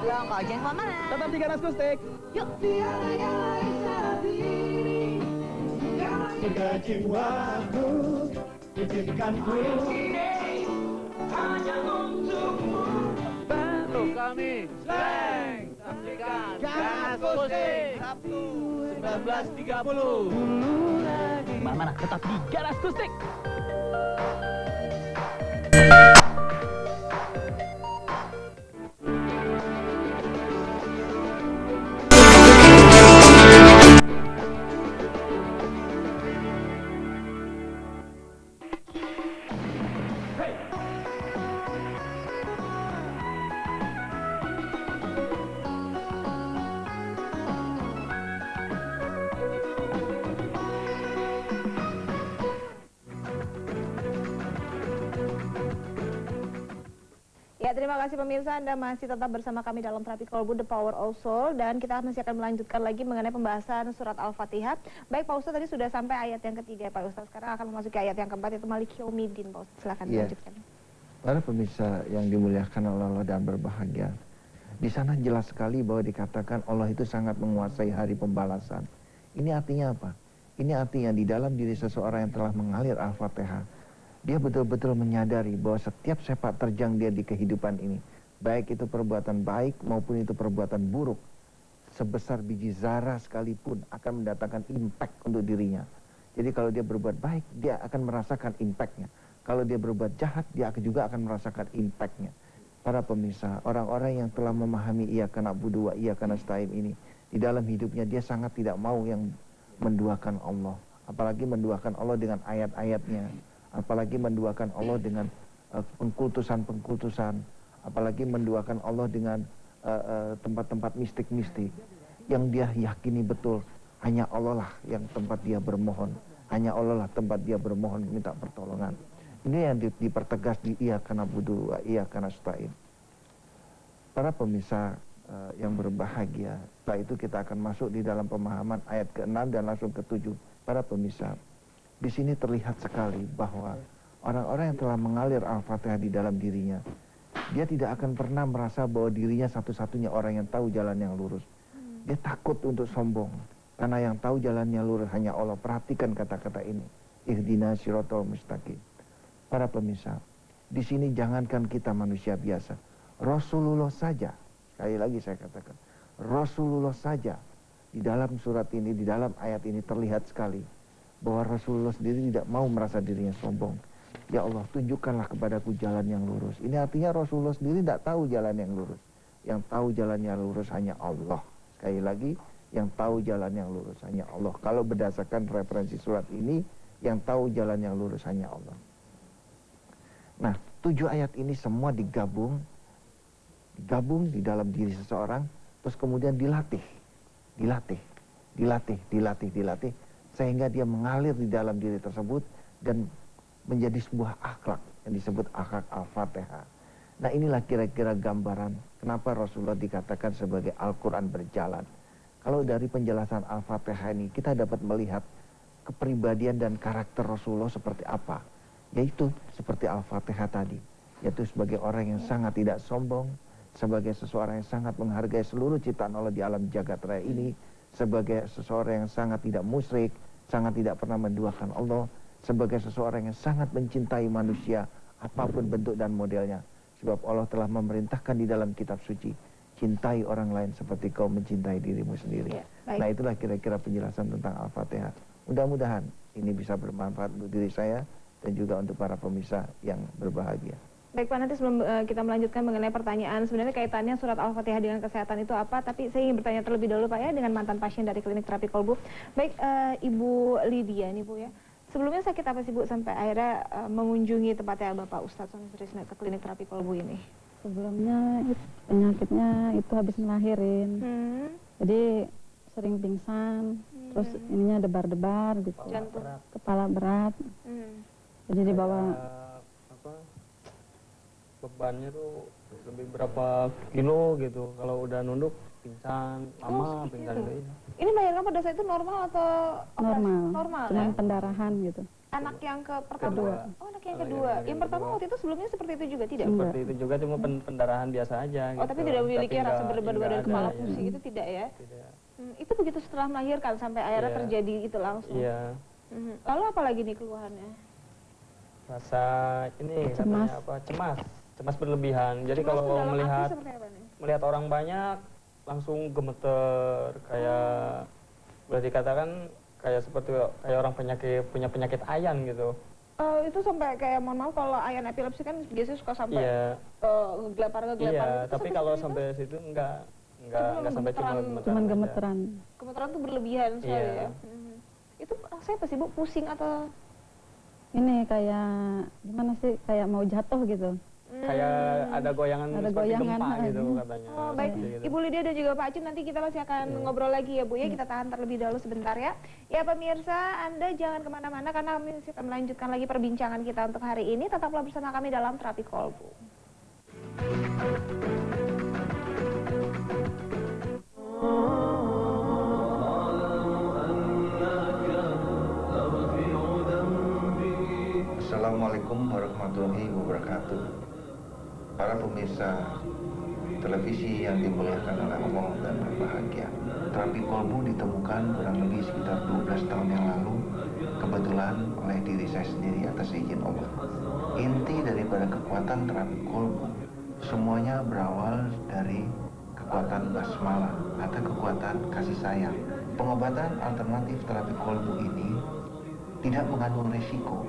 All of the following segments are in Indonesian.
Dong, Kak Ojeng kemana? Tetap di Ganas Kustik. Yuk. Surga jiwaku, izinkanku. Hanya untukmu. Bantu kami, Slang. Saksikan Ganas Kustik. Sabtu 19.30. Mana tetap di Ganas Kustik. Ya, terima kasih pemirsa, Anda masih tetap bersama kami dalam Terapi Kolbu The Power of Soul, dan kita masih akan melanjutkan lagi mengenai pembahasan surat Al-Fatihah. Baik Pak Ustadz, tadi sudah sampai ayat yang ketiga Pak Ustadz, sekarang akan memasuki ayat yang keempat, yaitu Maliki Yaumiddin. Pak Ustadz, silakan lanjutkan. Para pemirsa yang dimuliakan oleh Allah dan berbahagia, di sana jelas sekali bahwa dikatakan Allah itu sangat menguasai hari pembalasan. Ini artinya apa? Ini artinya di dalam diri seseorang yang telah mengalir Al-Fatihah, dia betul-betul menyadari bahwa setiap sepak terjang dia di kehidupan ini, baik itu perbuatan baik maupun itu perbuatan buruk, sebesar biji zarah sekalipun akan mendatangkan impact untuk dirinya. Jadi kalau dia berbuat baik, dia akan merasakan impactnya. Kalau dia berbuat jahat, dia juga akan merasakan impactnya. Para pemirsa, orang-orang yang telah memahami Iyyaka na'budu wa iyyaka nasta'in ini, di dalam hidupnya dia sangat tidak mau yang menduakan Allah. Apalagi menduakan Allah dengan ayat-ayatnya. Apalagi menduakan Allah dengan pengkultusan-pengkultusan. Apalagi menduakan Allah dengan tempat-tempat mistik-mistik. Yang dia yakini betul, hanya Allah lah yang tempat dia bermohon. Hanya Allah lah tempat dia bermohon minta pertolongan. Ini yang dipertegas di Iyyaka na'budu wa iyyaka nasta'in. Para pemirsa yang berbahagia, setelah itu kita akan masuk di dalam pemahaman ayat ke-6 dan langsung ke-7. Para pemirsa, di sini terlihat sekali bahwa orang-orang yang telah mengalir Al-Fatihah di dalam dirinya, dia tidak akan pernah merasa bahwa dirinya satu-satunya orang yang tahu jalan yang lurus. Dia takut untuk sombong, karena yang tahu jalannya lurus hanya Allah. Perhatikan kata-kata ini, ihdinas siratal mustaqim. Para pemirsa, di sini jangankan kita manusia biasa, Rasulullah saja, sekali lagi saya katakan, Rasulullah saja di dalam surat ini, di dalam ayat ini terlihat sekali bahwa Rasulullah sendiri tidak mau merasa dirinya sombong. Ya Allah, tunjukkanlah kepadaku jalan yang lurus. Ini artinya Rasulullah sendiri tidak tahu jalan yang lurus. Yang tahu jalan yang lurus hanya Allah. Sekali lagi, yang tahu jalan yang lurus hanya Allah. Kalau berdasarkan referensi surat ini, yang tahu jalan yang lurus hanya Allah. Nah, 7 ayat ini semua digabung di dalam diri seseorang, terus kemudian dilatih, sehingga dia mengalir di dalam diri tersebut dan menjadi sebuah akhlak yang disebut akhlak Al-Fatihah. Nah, inilah kira-kira gambaran kenapa Rasulullah dikatakan sebagai Al-Quran berjalan. Kalau dari penjelasan Al-Fatihah ini kita dapat melihat kepribadian dan karakter Rasulullah seperti apa. Yaitu seperti Al-Fatihah tadi, yaitu sebagai orang yang sangat tidak sombong, sebagai seseorang yang sangat menghargai seluruh ciptaan Allah di alam jagat raya ini, sebagai seseorang yang sangat tidak musyrik, sangat tidak pernah menduakan Allah, sebagai seseorang yang sangat mencintai manusia, apapun bentuk dan modelnya. Sebab Allah telah memerintahkan di dalam kitab suci, cintai orang lain seperti kau mencintai dirimu sendiri. Ya, nah, itulah kira-kira penjelasan tentang Al-Fatihah. Mudah-mudahan ini bisa bermanfaat untuk diri saya dan juga untuk para pemirsa yang berbahagia. Baik Pak, nanti sebelum kita melanjutkan mengenai pertanyaan, sebenarnya kaitannya surat Al-Fatihah dengan kesehatan itu apa, tapi saya ingin bertanya terlebih dahulu Pak ya, dengan mantan pasien dari klinik terapi kolbu. Baik, Ibu Lydia nih Bu ya, sebelumnya sakit apa sih Bu sampai akhirnya mengunjungi tempatnya Bapak Ustadz Soni Sutrisno ke klinik terapi kolbu ini? Sebelumnya penyakitnya itu habis ngelahirin, jadi sering pingsan, terus ininya debar-debar gitu, jantung, kepala berat, jadi dibawa bebannya tuh lebih berapa kilo gitu. Kalau udah nunduk pingsan, lama pingsan gitu. Ini melahirkan pada saat itu normal atau normal, normal cuman ya? pendarahan gitu. Anak yang ke pertama? Kedua. Oh, anak yang Anak kedua. yang Yang pertama kedua. waktu itu sebelumnya seperti itu juga tidak? Seperti itu juga, cuma pendarahan biasa aja. Oh, tapi tidak memiliki rasa berdebar-debar dari kepala ya. pusing itu tidak ya? Tidak. Itu begitu setelah melahirkan sampai akhirnya Iya. terjadi itu langsung. Iya. Lalu apa lagi nih keluhannya? Rasa ini Cemas. katanya apa? Cemas berlebihan. Jadi Cemas kalau dalam arti melihat seperti apa nih? orang banyak langsung gemeter, kayak boleh dikatakan kayak seperti kayak orang punya penyakit ayan gitu. Itu sampai kayak mohon maaf kalau ayan epilepsi kan biasanya suka sampai Iya. gelepar-gelepar Iya, gitu. tapi kalau sampai situ enggak sampai cuma gemeteran. Cuman aja. gemeteran. Gemeteran tuh berlebihan sekali Iya. ya. Itu rasanya apa sih Bu? Pusing atau Ini kayak gimana sih? Kayak mau jatuh gitu. Kayak ada goyangan Ada seperti goyangan, gempa gitu aja. katanya. Oh baik, Seperti gitu. Ibu Lydia dan juga Pak Acim nanti kita masih akan ngobrol lagi ya Bu ya. Kita tahan terlebih dahulu sebentar ya. Ya pemirsa, Anda jangan kemana-mana karena kami masih akan melanjutkan lagi perbincangan kita untuk hari ini. Tetaplah bersama kami dalam Terapi Kolbu. Assalamualaikum warahmatullahi wabarakatuh. Para pemirsa televisi yang dimuliakan oleh Allah dan berbahagia. Terapi kolbu ditemukan kurang lebih sekitar 12 tahun yang lalu, kebetulan oleh diri saya sendiri atas izin Allah. Inti daripada kekuatan terapi kolbu semuanya berawal dari kekuatan basmalah atau kekuatan kasih sayang. Pengobatan alternatif terapi kolbu ini tidak mengandung risiko,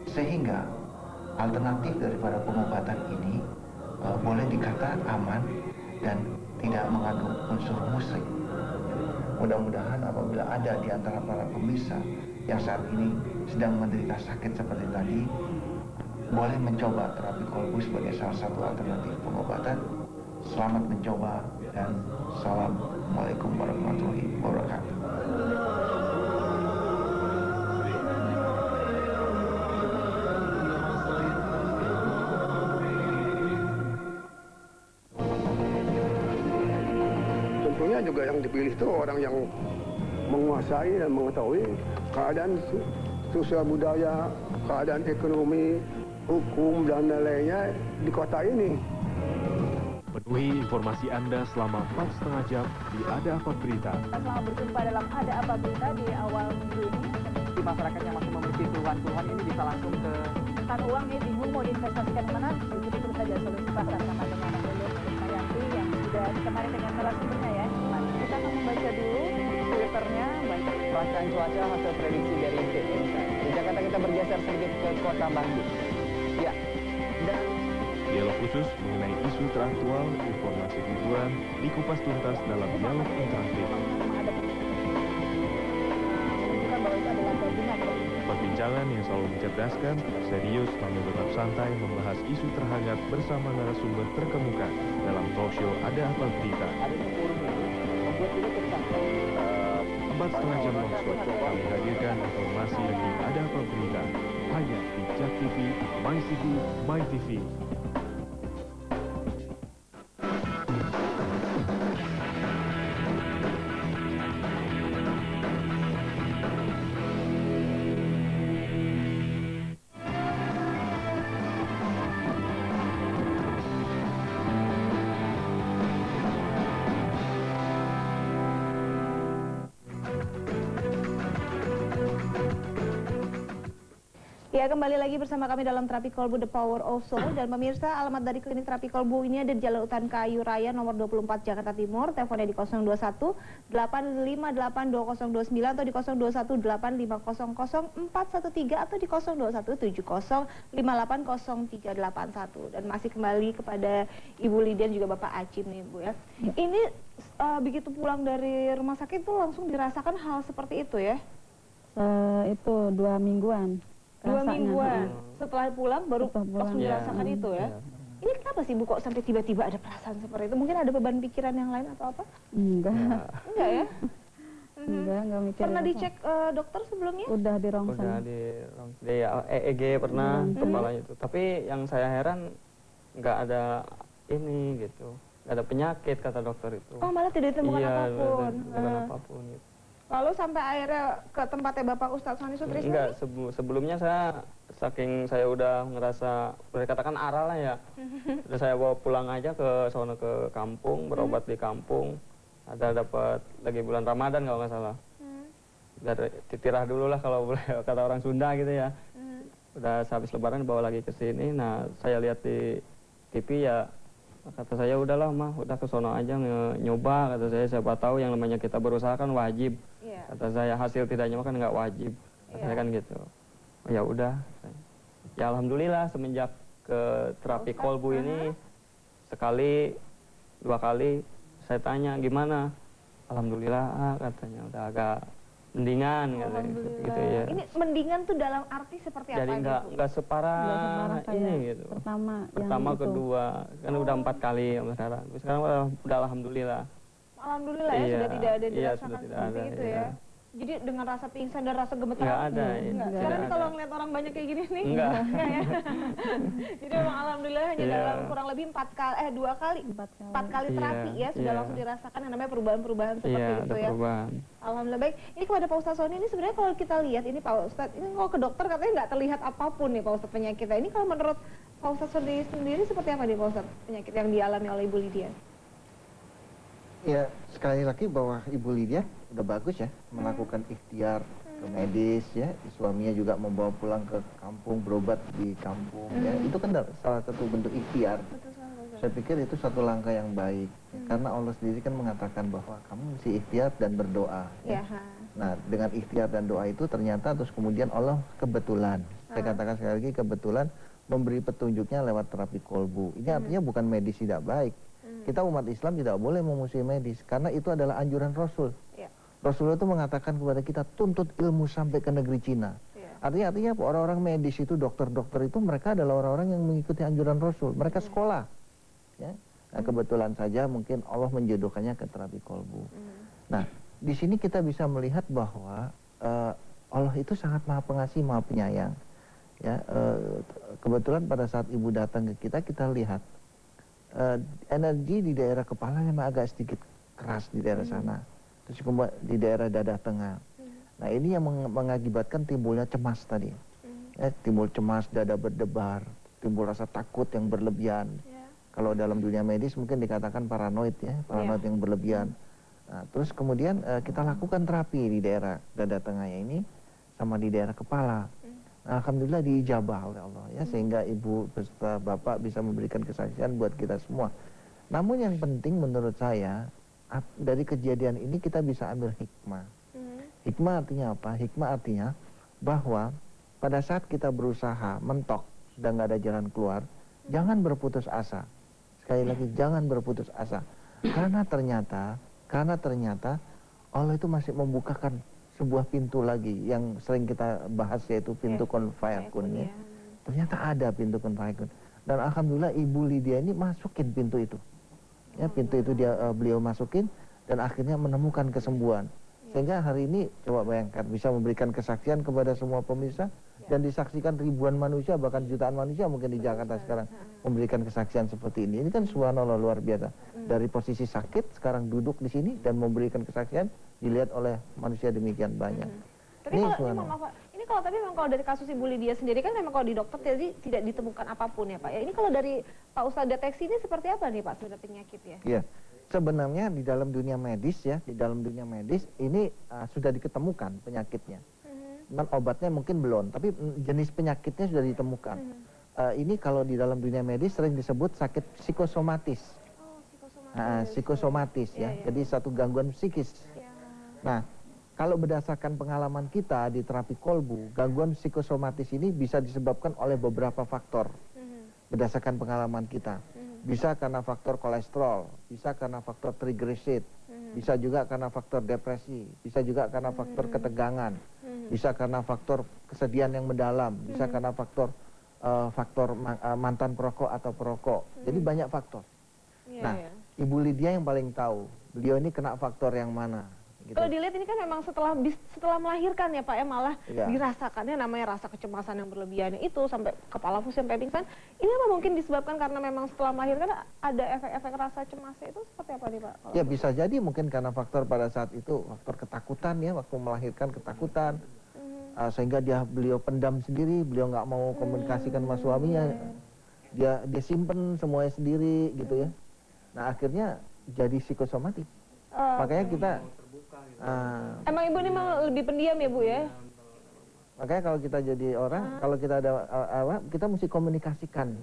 sehingga alternatif daripada pengobatan ini boleh dikata aman dan tidak mengandung unsur musrik. Mudah-mudahan apabila ada di antara para pemirsa yang saat ini sedang menderita sakit seperti tadi, boleh mencoba terapi kolbu sebagai salah satu alternatif pengobatan. Selamat mencoba dan Assalamualaikum warahmatullahi wabarakatuh. Tentunya juga yang dipilih itu orang yang menguasai dan mengetahui keadaan sosial budaya, keadaan ekonomi, hukum, dan lain-lainnya di kota ini. Penuhi informasi Anda selama 4,5 jam di Ada Apa Berita. Selamat berjumpa dalam Ada Apa Berita di awal minggu ini. Di masyarakat yang masih memiliki keluhan-keluhan ini bisa langsung ke Kan uang nih bingung mau diinvestasikan kemana? Jadi kita saja solusi Pak bersama dengan Lulu Mayanti yang sudah ditemani dengan narasumbernya ya. Kita akan membaca dulu Twitternya. Baik. perasaan cuaca hasil prediksi dari BMKG. Di Jakarta kita bergeser sedikit ke kota Bandung. Ya, dan Dialog khusus mengenai isu teraktual, informasi hiburan, dikupas tuntas dalam dialog interaktif. Menunjukkan bahwa itu adalah gabungan dari Perbincangan yang selalu mencerdaskan, serius namun tetap santai membahas isu terhangat bersama narasumber terkemuka dalam talk show Ada Apa Berita. ada yang kurang membuat kita tertangkap. 4,5 jam nonstop kami hadirkan informasi di Ada Apa Berita hanya di Jak TV, My City, My TV. Ya, kembali lagi bersama kami dalam Terapi Kolbu The Power of Soul. Dan pemirsa, alamat dari klinik Terapi Kolbu ini ada di Jalan Utan Kayu Raya nomor 24 Jakarta Timur. Teleponnya di 021 858 2029 atau di 021 850 413 atau di 021 70 58 0381. Dan masih kembali kepada Ibu Lydia dan juga Bapak Acim nih Bu ya. Ini begitu pulang dari rumah sakit tuh langsung dirasakan hal seperti itu ya? Itu 2 mingguan. 2 rasanya. mingguan setelah pulang baru Setelah pulang. langsung Iya. merasakan itu ya. Ini kenapa sih Bu kok sampai tiba-tiba ada perasaan seperti itu? Mungkin ada beban pikiran yang lain atau apa? Enggak, Enggak ya? enggak mikir. Pernah apa. dicek dokter sebelumnya? Udah di rongsang. Udah di EEG pernah kepalanya itu. Tapi yang saya heran nggak ada ini gitu, nggak ada penyakit kata dokter itu. Oh malah tidak ditemukan Iya, apapun. bukan apapun gitu. Lalu sampai akhirnya ke tempatnya Bapak Ustadz Soni Sutrisno Enggak, nih? sebelumnya saking saya udah ngerasa, boleh katakan arah lah ya. Udah saya bawa pulang aja ke sono ke kampung, berobat di kampung. Ada dapat lagi bulan Ramadan kalau nggak salah. Dari titirah dulu lah kalau boleh kata orang Sunda gitu ya. Udah habis lebaran bawa lagi ke sini. Nah, saya lihat di TV ya, kata saya udahlah mah, udah ke sono aja nyoba, kata saya, siapa tahu yang namanya kita berusaha kan wajib. Iya. Kata saya hasil tidak nyoba kan nggak wajib. Kata saya kan gitu. Oh, ya udah. Ya alhamdulillah semenjak ke terapi kolbu ini sekali, 2 kali saya tanya gimana. Alhamdulillah katanya udah agak mendingan katanya gitu ya. Ini mendingan tuh dalam arti seperti Jadi apa? nggak separah Nggak separah ini kayak gitu. pertama yang itu. Kedua kan udah 4 kali sekarang. Sekarang udah alhamdulillah. Alhamdulillah ya Iya, sudah tidak ada iya, dirasakan sudah tidak seperti ada, itu iya. ya. Jadi dengan rasa pingsan dan rasa gemetar. Nggak ada, iya, Enggak. tidak Sekarang nih ada. kalau ngeliat orang banyak kayak gini nih. Enggak. Enggak ya. Jadi memang alhamdulillah hanya Iya. dalam kurang lebih 2 kali. 4 kali Iya, terapi ya sudah iya. langsung dirasakan yang namanya perubahan-perubahan seperti Iya, itu ada ya. perubahan. Alhamdulillah baik. Ini kepada Pak Ustadz Soni ini sebenarnya kalau kita lihat ini Pak Ustadz, ini kalau ke dokter katanya nggak terlihat apapun nih Pak Ustadz penyakitnya. Ini kalau menurut Pak Ustadz sendiri seperti apa nih Pak Ustadz penyakit yang dialami oleh Ibu Lydia? Ya, sekali lagi bahwa Ibu Lydia udah bagus ya melakukan ikhtiar ke medis ya, suaminya juga membawa pulang ke kampung, berobat di kampung ya. Itu kan salah satu bentuk ikhtiar. Saya pikir itu satu langkah yang baik karena Allah sendiri kan mengatakan bahwa kamu mesti ikhtiar dan berdoa ya. Ya. Nah, dengan ikhtiar dan doa itu ternyata terus kemudian Allah kebetulan, saya katakan sekali lagi kebetulan memberi petunjuknya lewat terapi kolbu. Ini artinya bukan medis tidak baik. Kita umat Islam tidak boleh memusuhi medis karena itu adalah anjuran Rasul. Ya. Rasulullah itu mengatakan kepada kita tuntut ilmu sampai ke negeri Cina. Ya. Artinya apa? Orang-orang medis itu, dokter-dokter itu mereka adalah orang-orang yang mengikuti anjuran Rasul. Mereka sekolah. Ya. Nah, kebetulan saja mungkin Allah menjodohkannya ke terapi kolbu. Nah, di sini kita bisa melihat bahwa Allah itu sangat maha pengasih, maha penyayang. Ya, kebetulan pada saat ibu datang ke kita, kita lihat energi di daerah kepala memang agak sedikit keras di daerah sana. Terus kemudian di daerah dada tengah. Nah, ini yang mengakibatkan timbulnya cemas tadi. Ya, timbul cemas, dada berdebar, timbul rasa takut yang berlebihan. Kalau dalam dunia medis mungkin dikatakan paranoid ya, paranoid yang berlebihan. Nah, terus kemudian kita lakukan terapi di daerah dada tengahnya ini sama di daerah kepala. Nah, alhamdulillah diijabah oleh Allah ya, sehingga ibu beserta bapak bisa memberikan kesaksian buat kita semua. Namun yang penting menurut saya dari kejadian ini kita bisa ambil hikmah. Hikmah artinya apa? Hikmah artinya bahwa pada saat kita berusaha mentok dan nggak ada jalan keluar, jangan berputus asa. Sekali lagi jangan berputus asa. Karena ternyata Allah itu masih membukakan sebuah pintu lagi yang sering kita bahas yaitu pintu kun fayakun ya. Ternyata ada pintu kun fayakun. Dan alhamdulillah Ibu Lydia ini masukin pintu itu. Ya, pintu itu beliau masukin dan akhirnya menemukan kesembuhan. Sehingga hari ini coba bayangkan bisa memberikan kesaksian kepada semua pemirsa dan disaksikan ribuan manusia bahkan jutaan manusia mungkin di Jakarta sekarang memberikan kesaksian seperti ini. Ini kan subhanallah luar biasa. Dari posisi sakit sekarang duduk di sini dan memberikan kesaksian dilihat oleh manusia demikian banyak. Tapi ini kalau tapi memang kalau dari kasus Ibu Lydia sendiri kan memang kalau di dokter jadi tidak ditemukan apapun ya Pak ya. Ini kalau dari Pak Ustadz deteksi ini seperti apa nih Pak sebenarnya penyakitnya? Iya. Sebenarnya di dalam dunia medis ya, ini sudah diketemukan penyakitnya. Dan obatnya mungkin belum, tapi jenis penyakitnya sudah ditemukan. Ini kalau di dalam dunia medis sering disebut sakit psikosomatis. Psikosomatis ya. Jadi satu gangguan psikis. Nah, kalau berdasarkan pengalaman kita di terapi kolbu, gangguan psikosomatis ini bisa disebabkan oleh beberapa faktor. Berdasarkan pengalaman kita. Bisa karena faktor kolesterol, bisa karena faktor triglycerid, bisa juga karena faktor depresi, bisa juga karena faktor ketegangan, bisa karena faktor kesedihan yang mendalam, bisa karena faktor mantan perokok atau perokok. Jadi banyak faktor. Nah, Ibu Lydia yang paling tahu, beliau ini kena faktor yang mana. gitu. Kalau dilihat ini kan memang setelah melahirkan ya Pak ya, malah Iya. dirasakannya namanya rasa kecemasan yang berlebihan itu sampai kepala pusing sampai pingsan. Ini apa mungkin disebabkan karena memang setelah melahirkan ada efek-efek rasa cemasnya itu seperti apa nih Pak? Ya bisa jadi mungkin karena faktor pada saat itu faktor ketakutan ya, waktu melahirkan ketakutan. Sehingga beliau pendam sendiri, beliau nggak mau komunikasikan sama suaminya. Dia simpen semuanya sendiri gitu ya. Nah akhirnya jadi psikosomatik. Makanya kita Emang ibu ini memang lebih pendiam ya Bu ya? makanya kalau kita jadi orang, kalau kita ada kita mesti komunikasikan.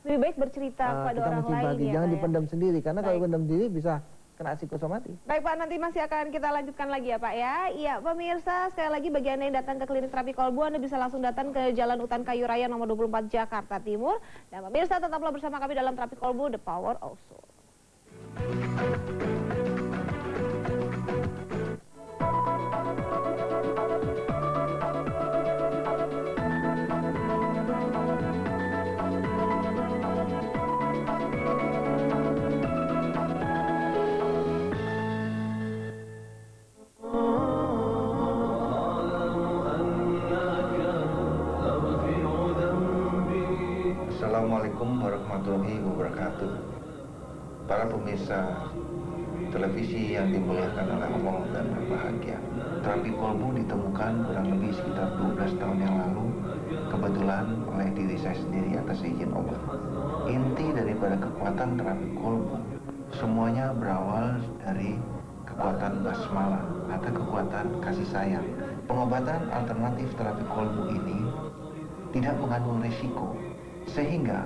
Lebih baik bercerita kepada Kita orang mesti lain bagi, ya jangan Pak ya? dipendam sendiri karena kalau Baik. pendam sendiri bisa kena psikosomatik. Baik Pak, nanti masih akan kita lanjutkan lagi ya Pak ya. Iya pemirsa, sekali lagi bagi Anda yang datang ke klinik terapi kolbu, Anda bisa langsung datang ke Jalan Utan Kayu Raya nomor 24 Jakarta Timur. Dan pemirsa tetaplah bersama kami dalam terapi kolbu, The Power of Soul. Assalamualaikum warahmatullahi wabarakatuh. Para pemirsa televisi yang dimuliakan oleh Allah dan berbahagia. Terapi kolbu ditemukan kurang lebih sekitar 12 tahun yang lalu, kebetulan oleh diri saya sendiri atas izin Allah. Inti daripada kekuatan terapi kolbu semuanya berawal dari kekuatan basmalah atau kekuatan kasih sayang. Pengobatan alternatif terapi kolbu ini tidak mengandung risiko, sehingga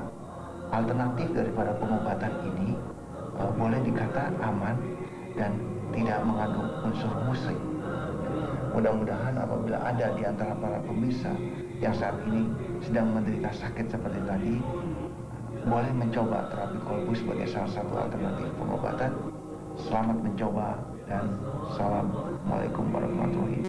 alternatif daripada pengobatan ini boleh dikata aman dan tidak mengandung unsur musik. Mudah-mudahan apabila ada di antara para pemirsa yang saat ini sedang menderita sakit seperti tadi, boleh mencoba terapi kolbu sebagai salah satu alternatif pengobatan. Selamat mencoba dan assalamualaikum warahmatullahi wabarakatuh.